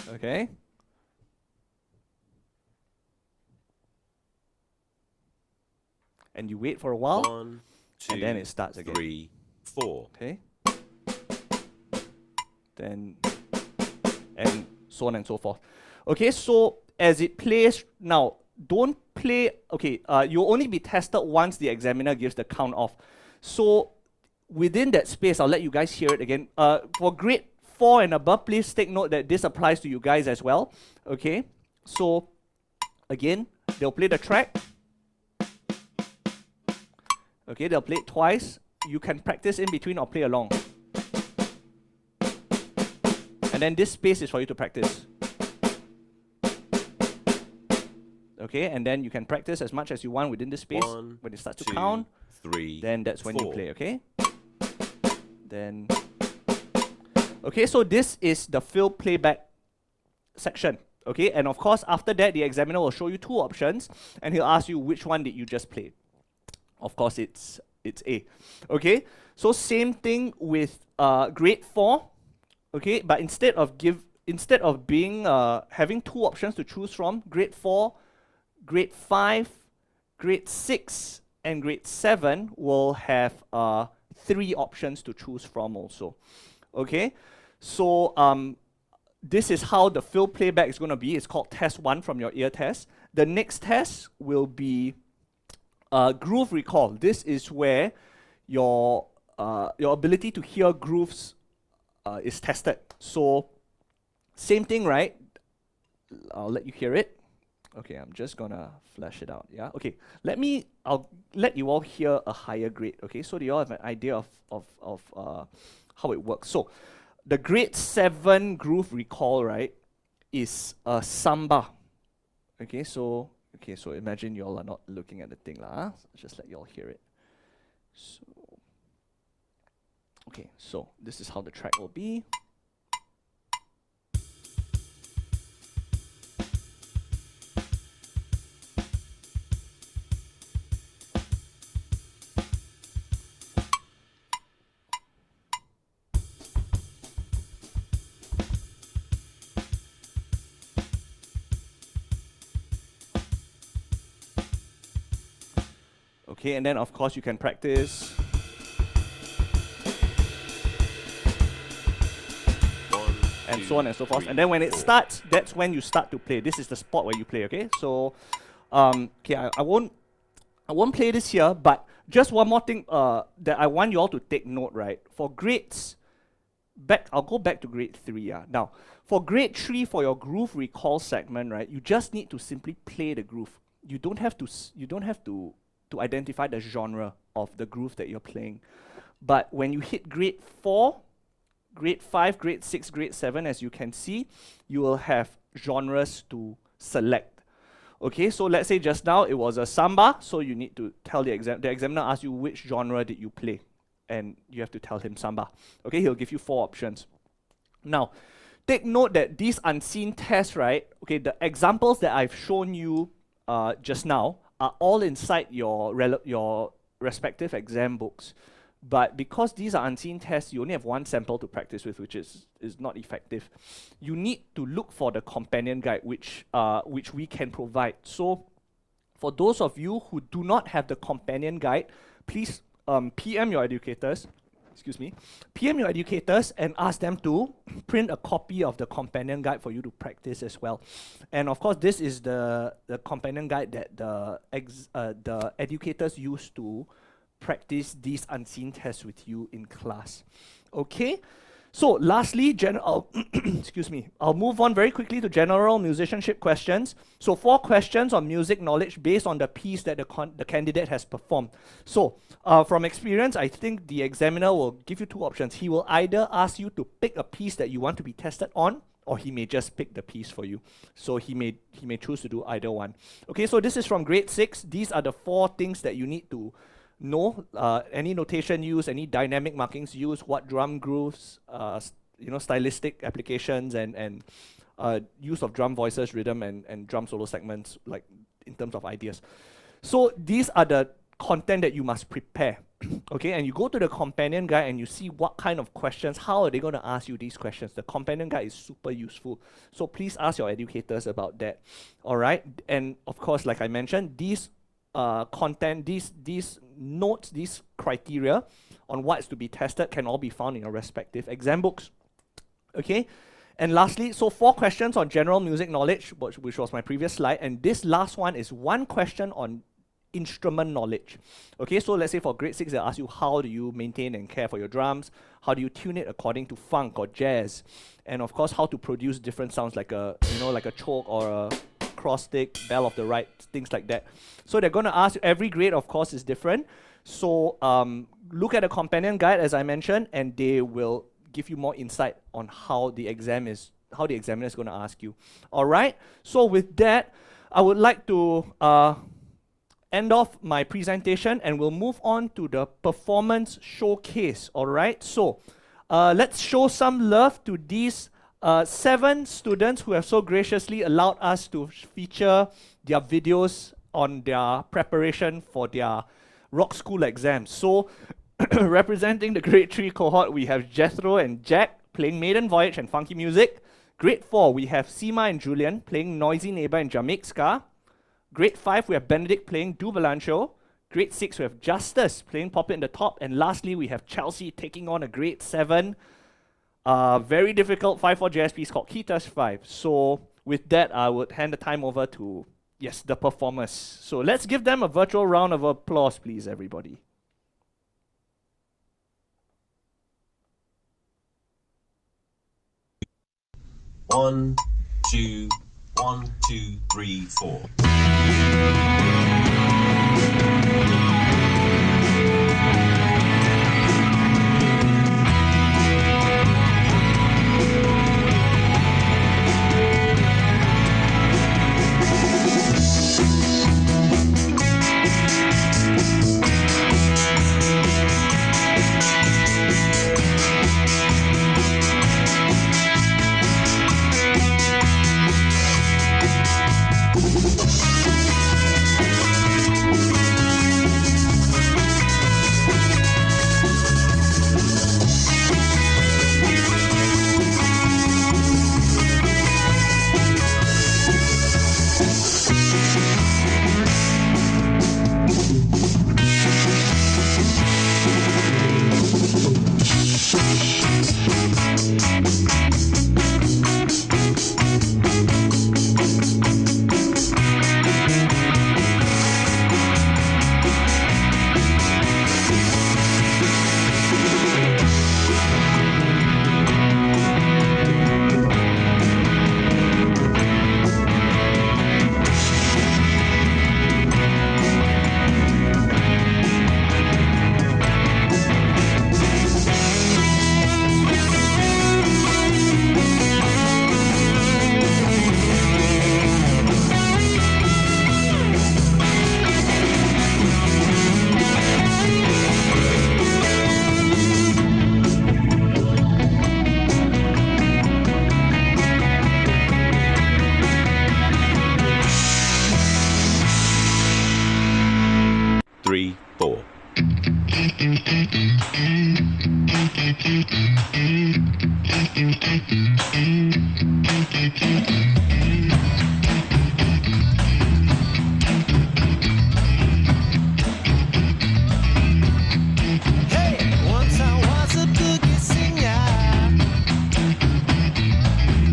[SPEAKER 1] Okay. And you wait for a while.
[SPEAKER 2] 1, 2,
[SPEAKER 1] and then it starts again.
[SPEAKER 2] 3, 4.
[SPEAKER 1] Okay. Then, and so on and so forth. Okay, so as it plays, now, don't play, okay, you'll only be tested once the examiner gives the count off. So, within that space, I'll let you guys hear it again. For grade 4 and above, please take note that this applies to you guys as well. Okay, so, again, they'll play the track. Okay, they'll play it twice. You can practice in between or play along. And then this space is for you to practice. Okay, and then you can practice as much as you want within this space.
[SPEAKER 2] 1,
[SPEAKER 1] when it starts to
[SPEAKER 2] 2,
[SPEAKER 1] count,
[SPEAKER 2] 3,
[SPEAKER 1] then that's when
[SPEAKER 2] 4.
[SPEAKER 1] you play, okay? Then, okay, so this is the fill playback section. Okay, and of course, after that, the examiner will show you two options, and he'll ask you which one did you just play. Of course, it's A. Okay, so same thing with grade 4. Okay, but instead of being having two options to choose from, grade 4, grade 5, grade 6, and grade 7 will have 3 options to choose from also. Okay, so this is how the fill playback is going to be. It's called test 1 from your ear test. The next test will be groove recall. This is where your ability to hear grooves is tested. So same thing, right? I'll let you hear it. Okay, I'm just gonna flash it out. Yeah. Okay. I'll let you all hear a higher grade. Okay, so you all have an idea of how it works. So the grade 7 groove recall, right, is a samba. Okay, so imagine you all are not looking at the thing, lah. Just let you all hear it. So, okay, so this is how the track will be. Okay, and then of course you can practice.
[SPEAKER 2] 1,
[SPEAKER 1] And
[SPEAKER 2] 2,
[SPEAKER 1] so on and so forth.
[SPEAKER 2] 3,
[SPEAKER 1] And then when it
[SPEAKER 2] 4.
[SPEAKER 1] starts, that's when you start to play. This is the spot where you play, okay? So, okay, I won't play this here, but just one more thing that I want you all to take note, right? For grades, I'll go back to grade 3. Yeah. Now, for grade 3, for your groove recall segment, right, you just need to simply play the groove. You don't have to identify the genre of the groove that you're playing. But when you hit grade 4, grade 5, grade 6, grade 7, as you can see, you will have genres to select. Okay, so let's say just now it was a samba, so you need to tell the examiner asks you which genre did you play. and you have to tell him samba. Okay, he'll give you 4 options. Now, take note that these unseen tests, right? Okay, the examples that I've shown you just now are all inside your respective exam books. But because these are unseen tests, you only have 1 sample to practice with, which is not effective. You need to look for the companion guide, which we can provide. So for those of you who do not have the companion guide, please PM your educators, PM your educators and ask them to print a copy of the companion guide for you to practice as well. And of course, this is the companion guide that the educators use to practice these unseen tests with you in class. Okay? So lastly, I'll move on very quickly to general musicianship questions. So 4 questions on music knowledge based on the piece that the candidate has performed. So from experience, I think the examiner will give you 2 options. He will either ask you to pick a piece that you want to be tested on, or he may just pick the piece for you. So he may choose to do either one. Okay, so this is from grade 6. These are the 4 things that you need to know, any notation used, any dynamic markings used, what drum grooves, stylistic applications, and use of drum voices, rhythm, and drum solo segments, like in terms of ideas. So these are the content that you must prepare. Okay, and you go to the companion guide and you see what kind of questions, how are they going to ask you these questions. The companion guide is super useful. So please ask your educators about that. All right, and of course, like I mentioned, these content, these notes, these criteria on what's to be tested can all be found in your respective exam books. Okay, and lastly, so 4 questions on general music knowledge, which was my previous slide, and this last one is 1 question on instrument knowledge. Okay, so let's say for grade 6, they'll ask you how do you maintain and care for your drums, how do you tune it according to funk or jazz, and of course how to produce different sounds like a choke or a cross stick, bell of the right, things like that. So they're going to ask you, every grade of course is different. So look at the companion guide as I mentioned, and they will give you more insight on how the examiner is going to ask you. All right. So with that, I would like to end off my presentation, and we'll move on to the performance showcase. All right. So let's show some love to these 7 students who have so graciously allowed us to feature their videos on their preparation for their rock school exams. So representing the grade 3 cohort, we have Jethro and Jack playing Maiden Voyage and funky music. Grade 4, we have Seema and Julian playing Noisy Neighbor and Jamaica Ska. Grade 5, we have Benedict playing Du Valancho. Grade 6, we have Justice playing Pop It in the Top. And lastly, we have Chelsea taking on a grade 7 very difficult 5/4 jazz piece called Ketas 5. So with that, I would hand the time over to, yes, the performers. So let's give them a virtual round of applause, please, everybody.
[SPEAKER 2] One, two, 1, 2, 3, 4. 3, 4.
[SPEAKER 3] Once I was a boogie singer,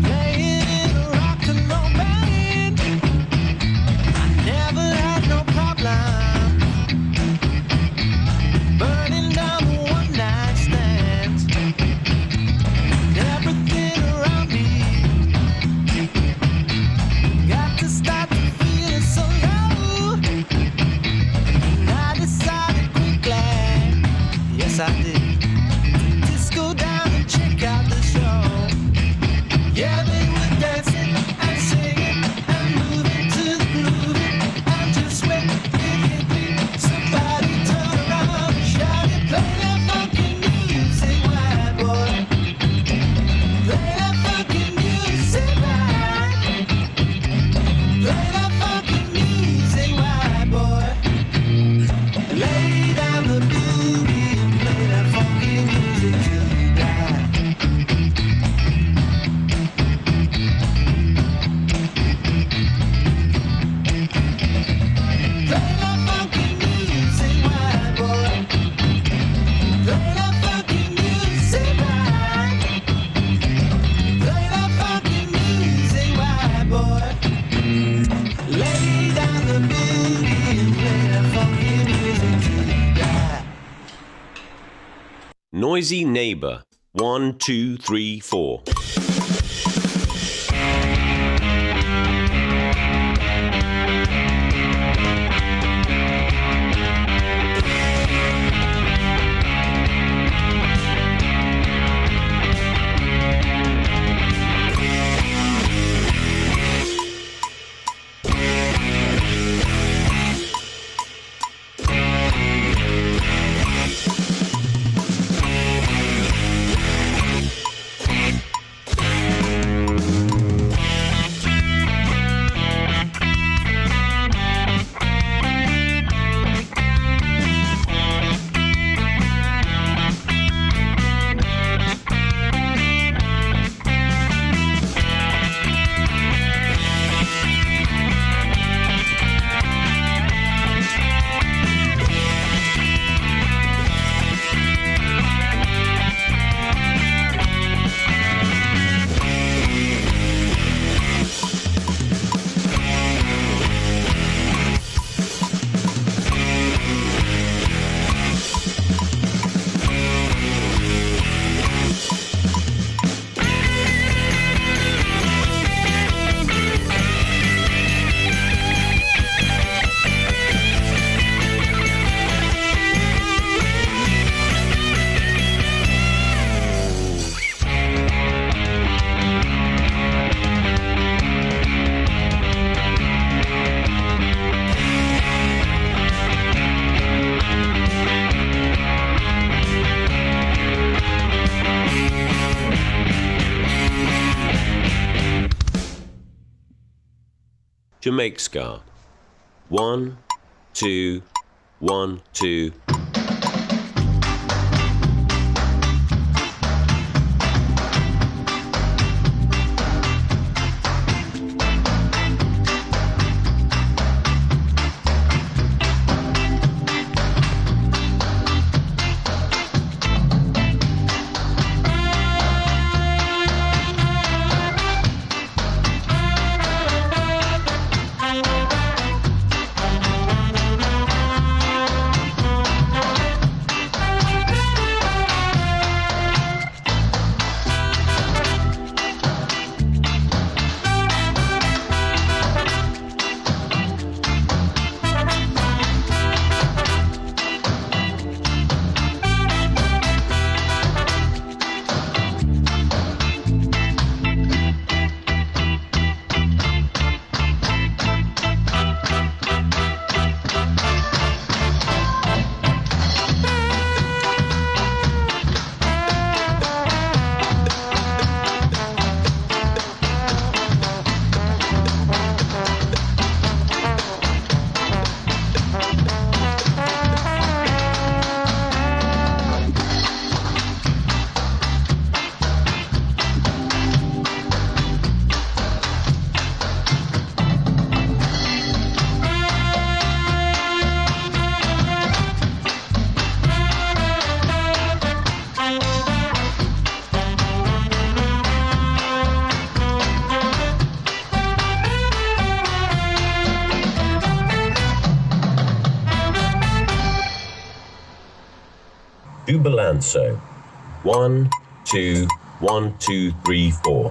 [SPEAKER 3] playing in a rock and roll band. I never had no problem burning down the one-night stands. Everything around me got to start to feel so low, and I decided quickly, yes I did. Just go down and check out the show. Yeah, they were dancing and singing and moving to the groove. And just when it hit me, somebody turn around and shouted, play that funky music, white boy. Play that funky music, white. Play that funky music, white boy. Lay down the boogie and play that funky music till you die. Play that funky music, white boy. Play that funky music, white. Play that funky music, white boy. Lay down the boogie and play that funky music till you die.
[SPEAKER 2] Noisy neighbor. 1, 2, 3, 4. Jamaica ska. 1, 2, 1, 2. do balanço. 1, 2, 1, 2, 3, 4.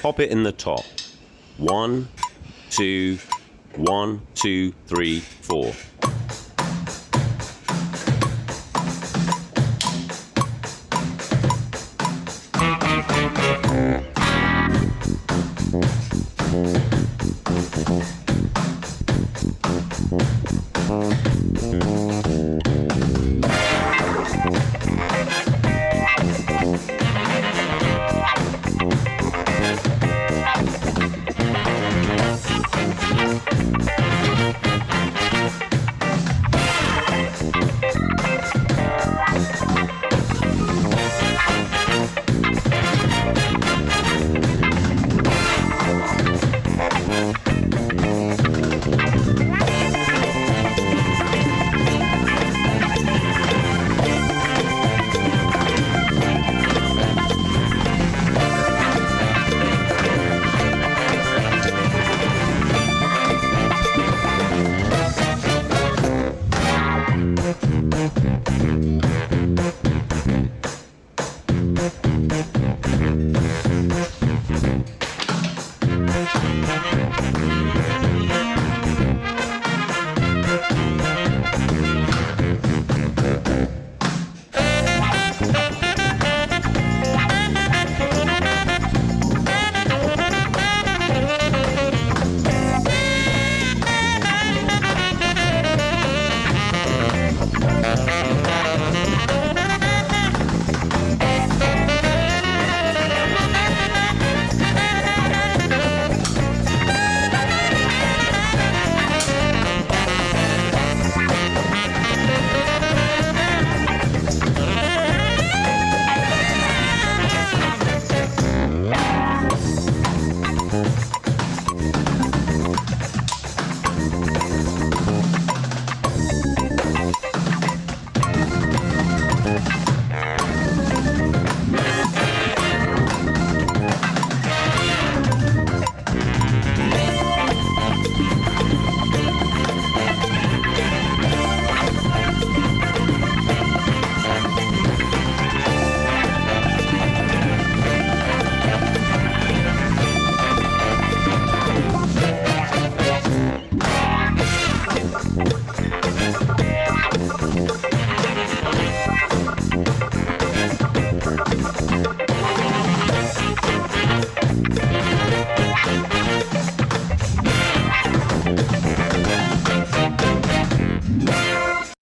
[SPEAKER 2] Pop it in the top. 1, 2, 1, 2, 3, 4.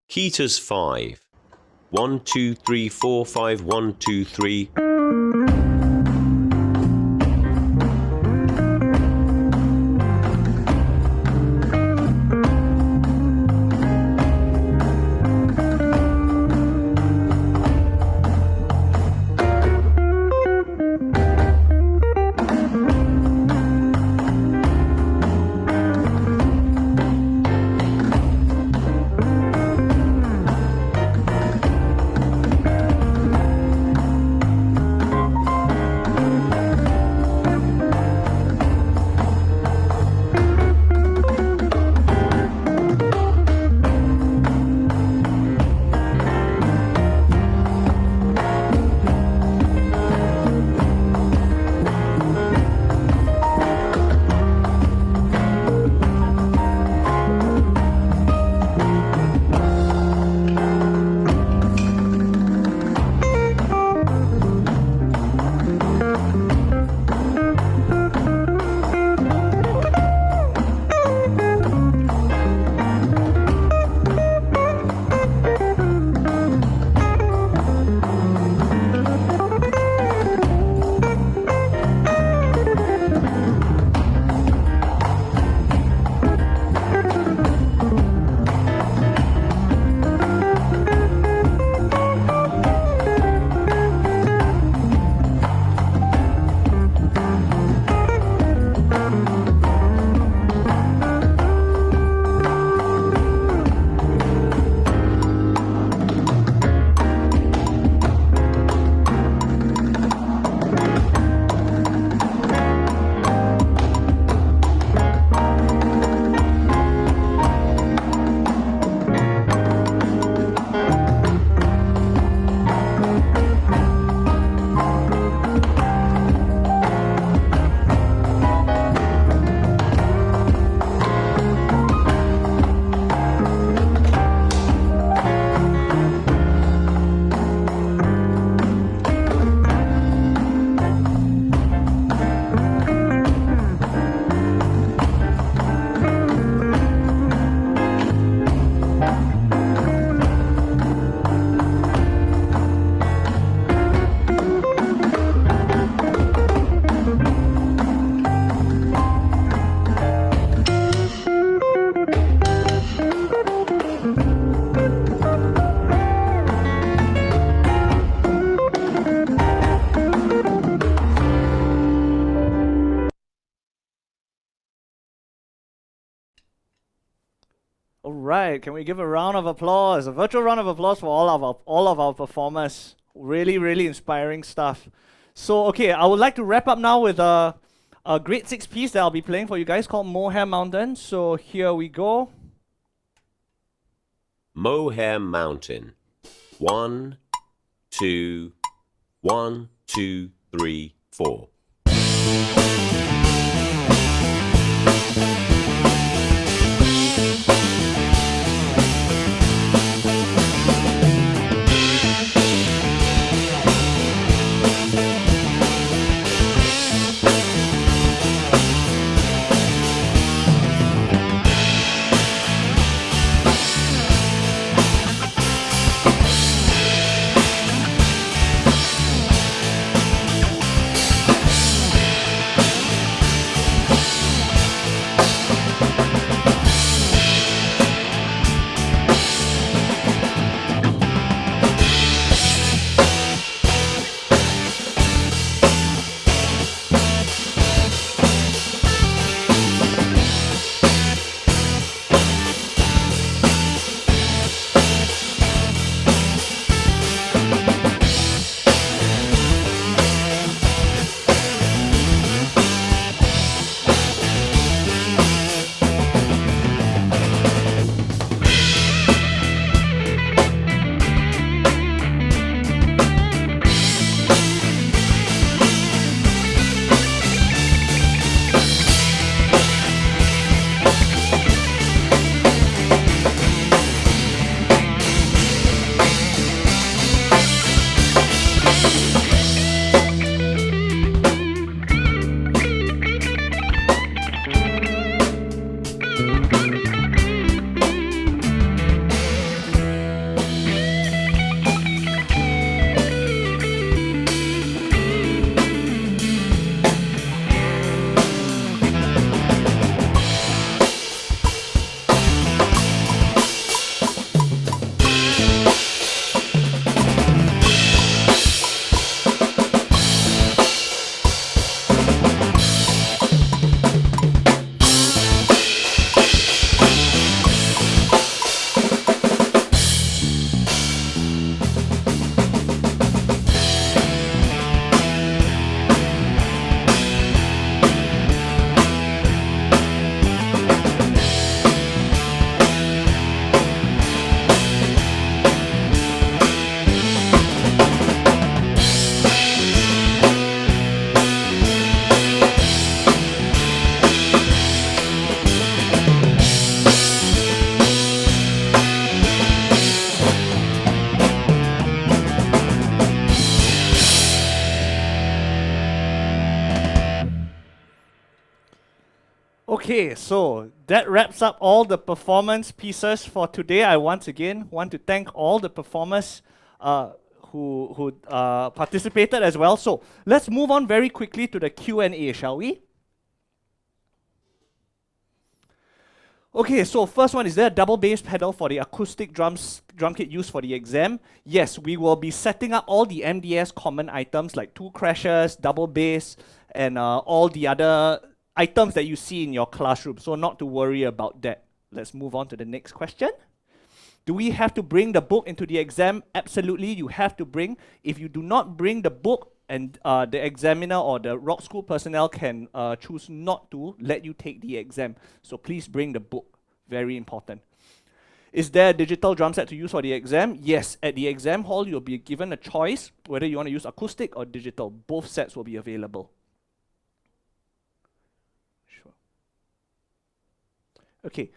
[SPEAKER 2] Kita's 5. 1, 2, 3, 4, 5, 1, 2, 3.
[SPEAKER 1] All right, can we give a round of applause, a virtual round of applause for all of our performers? Really, really inspiring stuff. So, okay, I would like to wrap up now with a grade 6 piece that I'll be playing for you guys called Mohair Mountain. So here we go.
[SPEAKER 2] Mohair Mountain. 1, 2, 1, 2, 3, 4.
[SPEAKER 1] Okay, so that wraps up all the performance pieces for today. I once again want to thank all the performers who participated as well. So let's move on very quickly to the Q&A, shall we? Okay, so first one, is there a double bass pedal for the acoustic drum kit used for the exam? Yes, we will be setting up all the MDS common items like two crashes, double bass, and all the other items that you see in your classroom. So not to worry about that. Let's move on to the next question. Do we have to bring the book into the exam? Absolutely, you have to bring. If you do not bring the book, and the examiner or the rock school personnel can choose not to let you take the exam. So please bring the book. Very important. Is there a digital drum set to use for the exam? Yes, at the exam hall, you'll be given a choice whether you want to use acoustic or digital. Both sets will be available. Sure. Okay.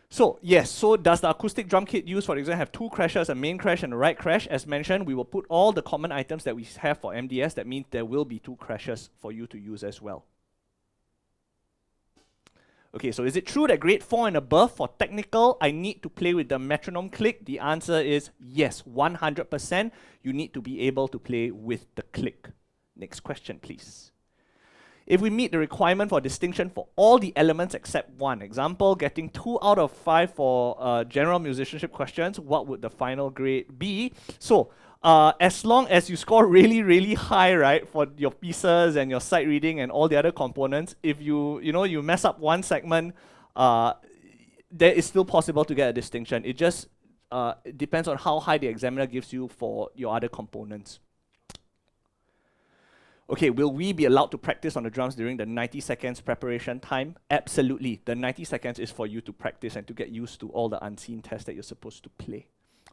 [SPEAKER 1] So yes, so does the acoustic drum kit used for the exam have two crashes, a main crash and a right crash? As mentioned, we will put all the common items that we have for MDS. That means there will be two crashes for you to use as well. Okay, so is it true that grade 4 and above for technical, I need to play with the metronome click? The answer is yes, 100%. You need to be able to play with the click. Next question, please. If we meet the requirement for distinction for all the elements except one, example, getting 2 out of 5 for general musicianship questions, what would the final grade be? So, as long as you score really, really high, right, for your pieces and your sight reading and all the other components, if you mess up one segment, there is still possible to get a distinction. It just depends on how high the examiner gives you for your other components. Okay, will we be allowed to practice on the drums during the 90 seconds preparation time? Absolutely. The 90 seconds is for you to practice and to get used to all the unseen tests that you're supposed to play.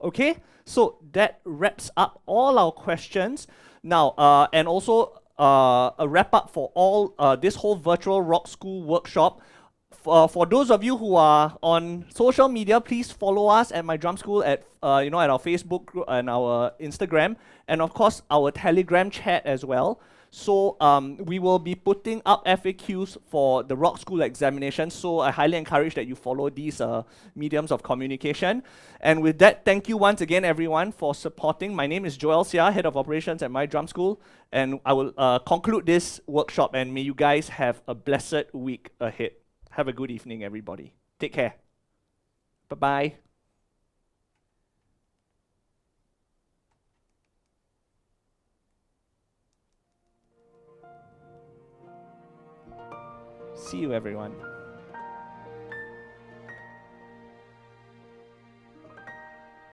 [SPEAKER 1] Okay, so that wraps up all our questions. Now, and also a wrap up for all this whole virtual rock school workshop. For those of you who are on social media, please follow us at My Drum School at at our Facebook group and our Instagram, and of course our Telegram chat as well. So we will be putting up FAQs for the rock school examination. So I highly encourage that you follow these mediums of communication. And with that, thank you once again, everyone, for supporting. My name is Joel Sia, Head of Operations at My Drum School, and I will conclude this workshop. And may you guys have a blessed week ahead. Have a good evening, everybody. Take care. Bye-bye. See you, everyone.